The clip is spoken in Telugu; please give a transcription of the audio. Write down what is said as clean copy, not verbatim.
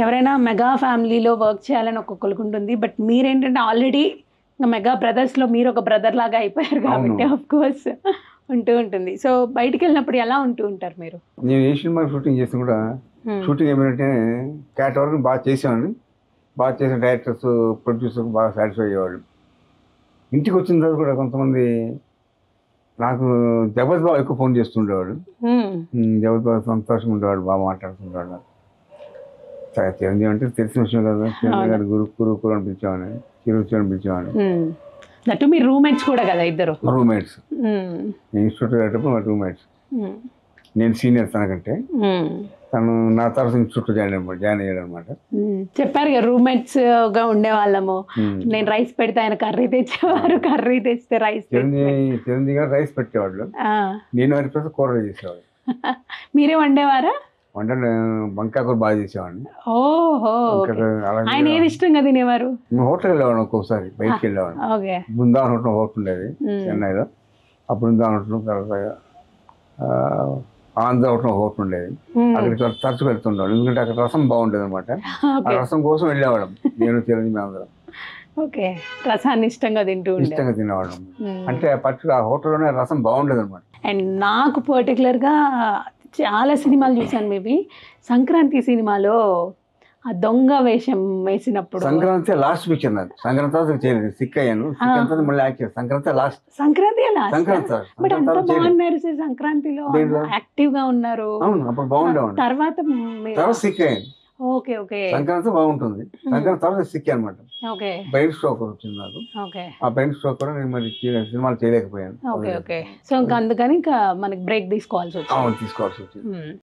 ఎవరైనా మెగా ఫ్యామిలీలో వర్క్ చేయాలని ఒక్కొక్కరికి ఉంటుంది. బట్ మీరేంటంటే ఆల్రెడీ మెగా బ్రదర్స్‌లో మీరు ఒక బ్రదర్ లాగా అయిపోయారు కాబట్టి అవును. ఆఫ్ కోర్స్ ఉంటూ ఉంటుంది. సో బయటికెళ్ళినప్పుడు ఎలా ఉంటూ ఉంటారు మీరు? నేను ఏ సినిమా షూటింగ్ చేసినా కూడా షూటింగ్ ఏమంటే క్యాట్ వరకు బాగా చేసేవాడిని. బాగా చేసిన డైరెక్టర్స్, ప్రొడ్యూసర్స్ బాగా సాటిస్ఫై అయ్యేవాళ్ళు. ఇంటికి వచ్చిన తర్వాత కూడా కొంతమంది నాకు జబర్దస్త్ బాగా ఎక్కువ ఫోన్ చేస్తుండేవాడు. జబర్దస్త్ సంతోషంగా ఉండేవాడు, బాగా మాట్లాడుతుండేవాడు. చిరంజీవి అంటే తెలిసిన విషయం కదా, చిరంజీవి గారు గురు అని పిలిచేవాడిని, చిరు అని పిలిచేవాడిని. దట్టు మీరు రూమ్మేట్స్ కూడా కదా ఇద్దరు? రూమ్మేట్స్. ఇన్స్టిట్యూట్ వెళ్ళేటప్పుడు మా రూమ్మేట్స్. నేను సీనియర్ తనకంటే, తను నా తర్వాత ఇన్స్టిట్యూట్ జాయిన్ అయ్యాడు అనమాట. చెప్పారు కదా రూమ్మేట్స్ గా ఉండేవాళ్ళము. నేను రైస్ పెడితే ఆయన కర్రీ తెచ్చేవారు, కర్రీ తెస్తే రైస్. చిరంజీవి గారు రైస్ పెట్టేవాళ్ళు, నేను వారి ప్రతి కూర చేసేవాడు. మీరే వండేవారా? వంటలు వంకాయ కూర బాగా చేసేవాడిని. ఓహో, ఆయన ఏది ఇష్టంగా తినేవారు? హోటల్ వెళ్ళేవాడు, ఒక్కొక్కసారి బయటకు వెళ్ళేవాడు. బృందావన్ హోటల్ ఉండేది చెన్నైలో. ఆ బృందావన్ హోటల్, తర్వాత ఆంధ్ర హోటల్ ఉండేది. అక్కడికి తరచు వెళ్తుండేవాడు, ఎందుకంటే అక్కడ రసం బాగుండేది అనమాట. ఆ రసం కోసం వెళ్ళేవాళ్ళం నేను చిరంజీవి అందరం. ఓకే, రసాన్ని ఇష్టంగా తినేవాళ్ళం. అంటే పర్టికులర్ ఆ హోటల్లోనే రసం బాగుండేది అనమాట. అండ్ నాకు పర్టికులర్గా చాలా సినిమాలు చూసాను. మేబీ సంక్రాంతి సినిమాలో ఆ దొంగ వేషం వేసినప్పుడు, సంక్రాంతి లాస్ట్ పిక్చర్ నాది. సంక్రాంతి తర్వాత చేయలేదు, సిక్ అయ్యాను. మళ్ళీ యాక్ట్ చేస్తాను. సంక్రాంతి బట్ అంత బాగున్నారు సార్, సంక్రాంతిలో యాక్టివ్ గా ఉన్నారు. అవును, అప్పుడు బాగుండేవాడు. తర్వాత సిక్ అయ్యాను. ఓకే ఓకే, సంక్రాంతి బాగుంటుంది. సంక్రాంతి తర్వాత సిక్ అనమాట. ఓకే, బ్రెయిన్ స్ట్రోక్ వచ్చింది నాకు. ఓకే, ఆ బ్రెయిన్ స్ట్రోక్ కూడా నేను మరి సినిమాలు చేయలేకపోయాను. Okay okay. సో ఇంకా అందుకని ఇంకా మనకి బ్రేక్ తీసుకోవాల్సి వచ్చింది. తీసుకోవాల్సి వచ్చింది.